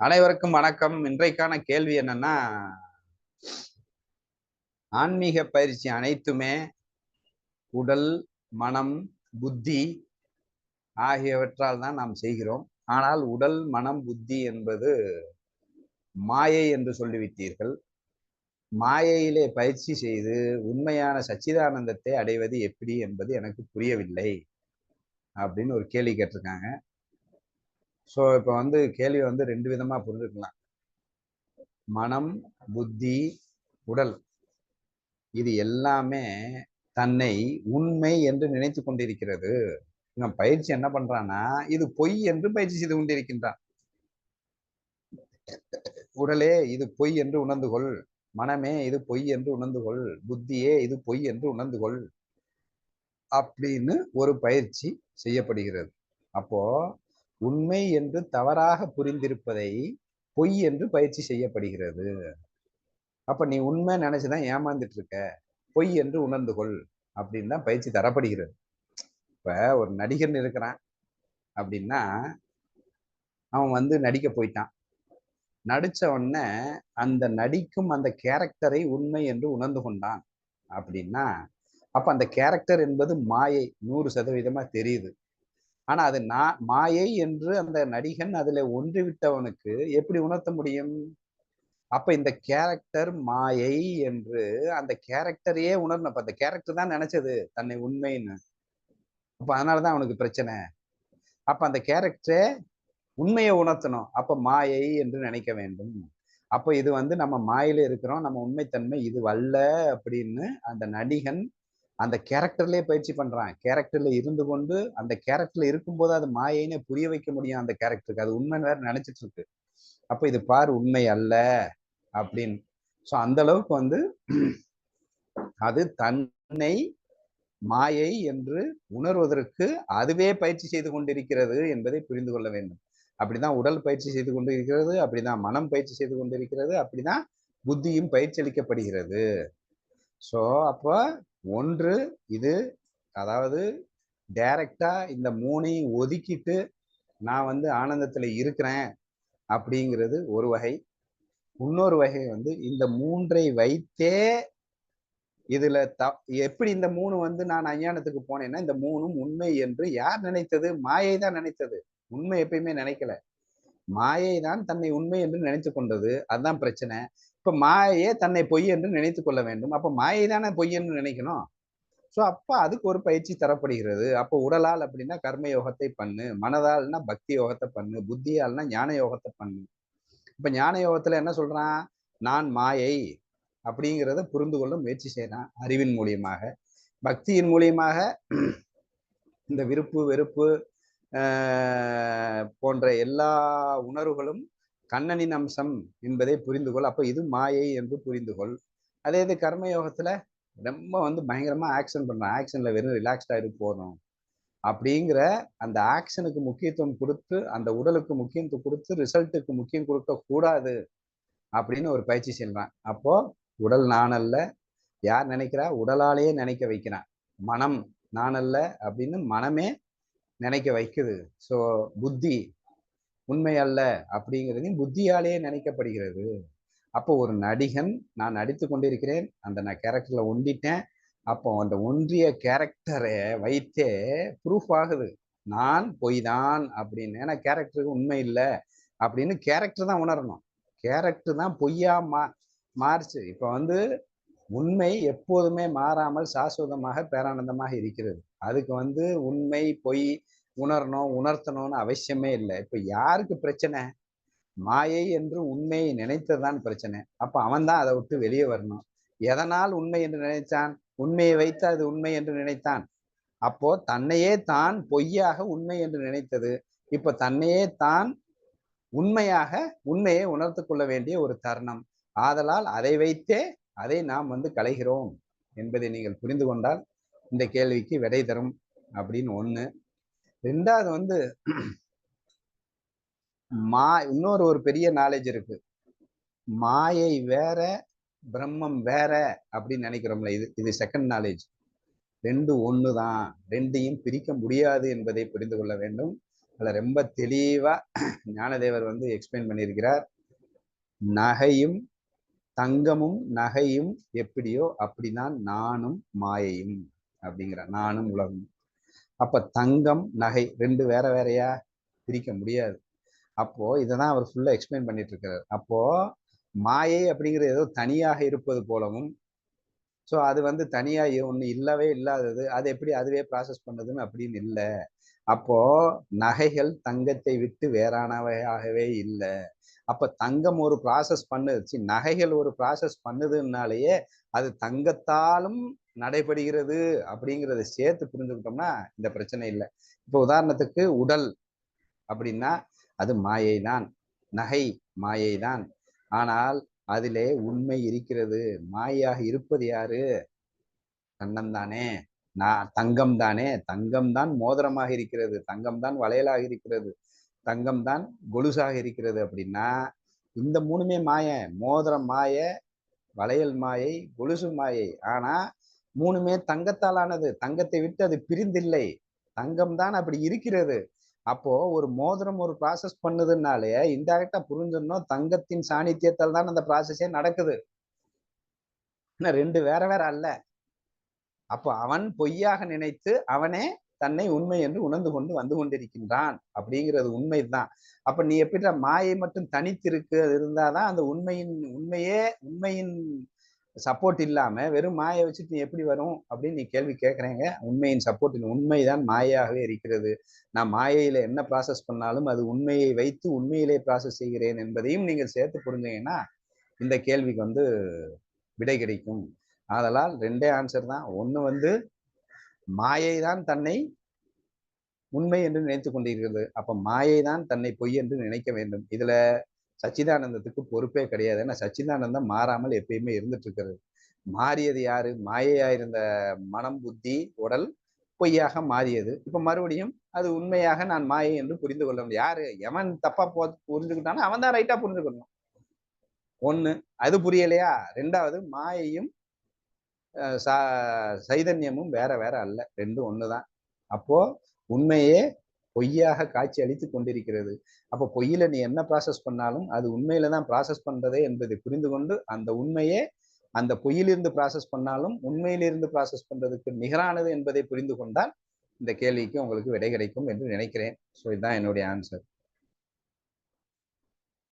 அனைவருக்கும் வணக்கம். இன்றைக்கான கேள்வி என்னன்னா, ஆன்மீக பயிற்சி அனைத்துமே உடல், மனம், புத்தி ஆகியவற்றால் தான் நாம் செய்கிறோம். ஆனால் உடல், மனம், புத்தி என்பது மாயை என்று சொல்லிவிட்டீர்கள். மாயையிலே பயிற்சி செய்து உண்மையான சச்சிதானந்தத்தை அடைவது எப்படி என்பது எனக்கு புரியவில்லை அப்படின்னு ஒரு கேள்வி கேட்டிருக்காங்க. ஸோ இப்போ கேள்வி ரெண்டு விதமா புரிஞ்சுக்கலாம். மனம், புத்தி, உடல் இது எல்லாமே தன்னை உண்மை என்று நினைத்து கொண்டிருக்கிறது. இவன் பயிற்சி என்ன பண்றான்னா, இது பொய் என்று பயிற்சி செய்து கொண்டிருக்கின்றான். உடலே இது பொய் என்று உணர்ந்து கொள், மனமே இது பொய் என்று உணர்ந்து கொள், புத்தியே இது பொய் என்று உணர்ந்து கொள் அப்படின்னு ஒரு பயிற்சி செய்யப்படுகிறது. அப்போ உண்மை என்று தவறாக புரிந்திருப்பதை பொய் என்று பயிற்சி செய்யப்படுகிறது. அப்ப நீ உண்மை நினைச்சுதான் ஏமாந்துட்டு இருக்க, பொய் என்று உணர்ந்து கொள் அப்படின்னு தான் பயிற்சி தரப்படுகிறது. இப்ப ஒரு நடிகன் இருக்கிறான் அப்படின்னா, அவன் நடிக்க போயிட்டான். நடிச்ச உடனே அந்த நடிக்கும் அந்த கேரக்டரை உண்மை என்று உணர்ந்து கொண்டான் அப்படின்னா, அப்ப அந்த கேரக்டர் என்பது மாயை 100% தெரியுது. ஆனா அது மாயை என்று அந்த நடிகன் அதுல ஒன்றிவிட்டவனுக்கு எப்படி உணர்த்த முடியும்? அப்ப இந்த கேரக்டர் மாயை என்று அந்த கேரக்டரையே உணரணும். அப்ப அந்த கேரக்டர் தான் நினைச்சது தன்னை உண்மைன்னு. அப்ப அதனாலதான் அவனுக்கு பிரச்சனை. அப்ப அந்த கேரக்டரை உண்மையை உணர்த்தணும். அப்ப மாயை என்று நினைக்க வேண்டும். அப்ப இது நம்ம மாயில இருக்கிறோம், நம்ம உண்மைத்தன்மை இது அல்ல அப்படின்னு அந்த நடிகன் அந்த கேரக்டர்லயே பயிற்சி பண்றான். கேரக்டர்ல இருந்து கொண்டு அந்த கேரக்டர்ல இருக்கும்போது அது மாயைன்னு புரிய வைக்க முடியும் அந்த கேரக்டருக்கு. அது உண்மைன்னு வேற நினைச்சிட்டு இருக்கு. அப்ப இது பாரு உண்மை அல்ல அப்படின்னு. ஸோ அந்த அளவுக்கு அது தன்னை மாயை என்று உணர்வதற்கு அதுவே பயிற்சி செய்து கொண்டிருக்கிறது என்பதை புரிந்து கொள்ள வேண்டும். அப்படிதான் உடல் பயிற்சி செய்து கொண்டிருக்கிறது, அப்படிதான் மனம் பயிற்சி செய்து கொண்டிருக்கிறது, அப்படிதான் புத்தியும் பயிற்சி அளிக்கப்படுகிறது. ஸோ அப்போ ஒன்று இது, அதாவது டைரக்டா இந்த மூணையும் ஒதுக்கிட்டு நான் ஆனந்தத்துல இருக்கிறேன் அப்படிங்கிறது ஒரு வகை. இன்னொரு வகை இந்த மூன்றை வைத்தே இதுல எப்படி இந்த மூணு நான் அஞ்ஞானத்துக்கு போனேன்னா, இந்த மூணும் உண்மை என்று யார் நினைத்தது? மாயை தான் நினைத்தது. உண்மை எப்பயுமே நினைக்கல. மாயை தான் தன்னை உண்மை என்று நினைத்து கொண்டது. அதுதான் பிரச்சனை. இப்ப மாயையே தன்னை பொய் என்று நினைத்து கொள்ள வேண்டும். அப்ப மாயை தானே பொய் என்று நினைக்கணும். சோ அப்ப அதுக்கு ஒரு பயிற்சி தரப்படுகிறது. அப்ப உடலால் அப்படின்னா கர்ம யோகத்தை பண்ணு, மனதால்னா பக்தி யோகத்தை பண்ணு, புத்தியால்னா ஞான யோகத்தை பண்ணு. இப்ப ஞான யோகத்துல என்ன சொல்றான்? நான் மாயை அப்படிங்கிறத புரிந்து கொள்ள முயற்சி செய்யறான் அறிவின் மூலியமாக. பக்தியின் மூலியமாக இந்த விருப்பு வெறுப்பு போன்ற எல்லா உணர்வுகளும் கண்ணனின் அம்சம் என்பதை புரிந்து கொள். அப்ப இது மாயை என்று புரிந்து கொள். அதே இது கர்மயோகத்துல ரொம்ப பயங்கரமா ஆக்ஷன் பண்றான். ஆக்ஷன்ல வெறும் ரிலாக்ஸ்டா இருக்கு போதும் அப்படிங்கிற அந்த ஆக்ஷனுக்கு முக்கியத்துவம் கொடுத்து, அந்த உடலுக்கு முக்கியத்துவம் கொடுத்து ரிசல்ட்டுக்கு முக்கியம் கொடுக்க கூடாது அப்படின்னு ஒரு பயிற்சி செய்யறான். அப்போ உடல் நான் அல்ல, யார் நினைக்கிறா? உடலாலேயே நினைக்க வைக்கிறான். மனம் நான் அல்ல அப்படின்னு மனமே நினைக்க வைக்குது. ஸோ புத்தி உண்மை அல்ல அப்படிங்கிறதையும் புத்தியாலேயே நினைக்கப்படுகிறது. அப்போ ஒரு நடிகன் நான் நடித்து கொண்டிருக்கிறேன், அந்த நான் கேரக்டர்ல ஒண்டிட்டேன். அப்போ அந்த ஒன்றிய கேரக்டரை வைத்தே ப்ரூஃப் ஆகுது நான் பொய் தான் அப்படின்னு. ஏன்னா கேரக்டருக்கு உண்மை இல்லை அப்படின்னு கேரக்டர் தான் உணரணும். கேரக்டர் தான் பொய்யா மாறிச்சு. இப்போ உண்மை எப்போதுமே மாறாமல் சாஸ்வதமாக பேரானந்தமாக இருக்கிறது. அதுக்கு உண்மை பொய் உணரணும் உணர்த்தணும்னு அவசியமே இல்லை. இப்ப யாருக்கு பிரச்சனை? மாயை என்று உண்மையை நினைத்ததுதான் பிரச்சனை. அப்ப அவன் தான் அதை விட்டு வெளியே வரணும். எதனால் உண்மை என்று நினைத்தான்? உண்மையை வைத்து அது உண்மை என்று நினைத்தான். அப்போ தன்னையே தான் பொய்யாக உண்மை என்று நினைத்தது. இப்ப தன்னையே தான் உண்மையாக உண்மையை உணர்த்து கொள்ள வேண்டிய ஒரு தருணம். ஆதலால் அதை வைத்தே அதை நாம் களைகிறோம் என்பதை நீங்கள் புரிந்து கொண்டால் இந்த கேள்விக்கு விடை தரும் அப்படின்னு ஒண்ணு. ரெண்டாவது இன்னொரு ஒரு பெரிய நாலேஜ் இருக்கு. மாயை வேற, பிரம்மம் வேற அப்படின்னு நினைக்கிறோம்ல, இது செகண்ட் நாலேஜ். ரெண்டு ஒண்ணுதான், ரெண்டையும் பிரிக்க முடியாது என்பதை புரிந்து கொள்ள வேண்டும். அதுல ரொம்ப தெளிவா ஞானதேவர் வந்து எக்ஸ்பிளைன் பண்ணியிருக்கிறார். நகையும் தங்கமும் நகையும் எப்படியோ அப்படிதான் நானும் மாயையும் அப்படிங்கிறார். நானும் உலகம். அப்ப தங்கம் நகை ரெண்டு வேற வேறையா பிரிக்க முடியாது. அப்போ இததான் அவர் ஃபுல்லா எக்ஸ்பிளைன் பண்ணிட்டு இருக்கிறார். அப்போ மாயை அப்படிங்கிறது ஏதோ தனியாக இருப்பது போலவும், ஸோ அது வந்து தனியா ஒண்ணு இல்லவே இல்லாதது, அது எப்படி அதுவே ப்ராசஸ் பண்ணுதுன்னு அப்படின்னு இல்லை. அப்போ நகைகள் தங்கத்தை விட்டு வேறானவையாகவே இல்லை. அப்ப தங்கம் ஒரு ப்ராசஸ் பண்ணுச்சு, நகைகள் ஒரு ப்ராசஸ் பண்ணுதுன்னாலேயே அது தங்கத்தாலும் நடைபெறுகிறது அப்படிங்கிறத சேர்த்து புரிஞ்சுக்கிட்டோம்னா இந்த பிரச்சனை இல்லை. இப்போ உதாரணத்துக்கு உடல் அப்படின்னா அது மாயை தான், நகை மாயை தான். ஆனால் அதிலே உண்மை இருக்கிறது. மாயாக இருப்பது யாரு? தன்னம் தானே, நான் தங்கம் தானே. தங்கம் தான் மோதிரமாக இருக்கிறது, தங்கம் தான் வளையலாக இருக்கிறது, தங்கம் தான் கொலுசாக இருக்கிறது. அப்படின்னா இந்த மூணுமே மாய. மோதிரம் மாய, வளையல் மாயை, கொலுசு மாயை. ஆனா மூணுமே தங்கத்தால் ஆனது, தங்கத்தை விட்டு அது பிரிந்தில்லை, தங்கம் தான் அப்படி இருக்கிறது. அப்போ ஒரு மோதிரம் ஒரு ப்ராசஸ் பண்ணுதுனாலே இன்டைரக்டா புரிஞ்சிடணும், தங்கத்தின் சாநித்தியத்தால் தான் அந்த ப்ராசஸே நடக்குது. ரெண்டு வேற வேற அல்ல. அப்போ அவன் பொய்யாக நினைத்து அவனே தன்னை உண்மை என்று உணர்ந்து கொண்டு வந்து கொண்டிருக்கின்றான் அப்படிங்கிறது உண்மைதான். அப்ப நீ எப்படி மாயை மட்டும் தனித்திருக்கு, அது இருந்தாதான் அந்த உண்மையின் சப்போர்ட் இல்லாம வெறும் மாயை வச்சுட்டு நீ எப்படி வரும் அப்படின்னு நீ கேள்வி கேட்கறீங்க. உண்மையின் சப்போர்ட், உண்மைதான் மாயாகவே இருக்கிறது. நான் மாயையில என்ன ப்ராசஸ் பண்ணாலும் அது உண்மையை வைத்து உண்மையிலே ப்ராசஸ் செய்கிறேன் என்பதையும் நீங்கள் சேர்த்து புரிஞ்சீங்கன்னா இந்த கேள்விக்கு வந்து விடை கிடைக்கும். ஆதலால் ரெண்டே ஆன்சர் தான். ஒண்ணு வந்து மாயை தான் தன்னை உண்மை என்று நினைத்துக் கொண்டிருக்கிறது. அப்ப மாயை தான் தன்னை பொய் என்று நினைக்க வேண்டும். இதுல சச்சிதானந்தத்துக்கு பொறுப்பே கிடையாது. ஏன்னா சச்சிதானந்தம் மாறாமல் எப்பயுமே இருந்துட்டு இருக்கிறது. மாறியது யாரு? மாயையா இருந்த மனம், புத்தி, உடல் பொய்யாக மாறியது. இப்ப மறுபடியும் அது உண்மையாக நான் மாயை என்று புரிந்து கொள்ள முடியும். யாரு எவன் தப்பா புரிஞ்சுக்கிட்டானோ அவன் தான் ரைட்டா புரிஞ்சுக்கணும். ஒண்ணு அது புரியலையா? ரெண்டாவது மாயையும் சைதன்யமும் வேற வேற அல்ல, ரெண்டும் ஒண்ணுதான். அப்போ உண்மையே பொய்யாக காட்சி அளித்துக் கொண்டிருக்கிறது. அப்போ பொய்யில நீ என்ன ப்ராசஸ் பண்ணாலும் அது உண்மையில தான் ப்ராசஸ் பண்றதே என்பதை புரிந்து கொண்டு அந்த உண்மையே அந்த பொய்யிலிருந்து ப்ராசஸ் பண்ணாலும் உண்மையிலிருந்து ப்ராசஸ் பண்றதுக்கு நிகரானது என்பதை புரிந்து கொண்டால் இந்த கேள்விக்கு உங்களுக்கு விடை கிடைக்கும் என்று நினைக்கிறேன். ஸோ இதுதான் என்னுடைய ஆன்சர்.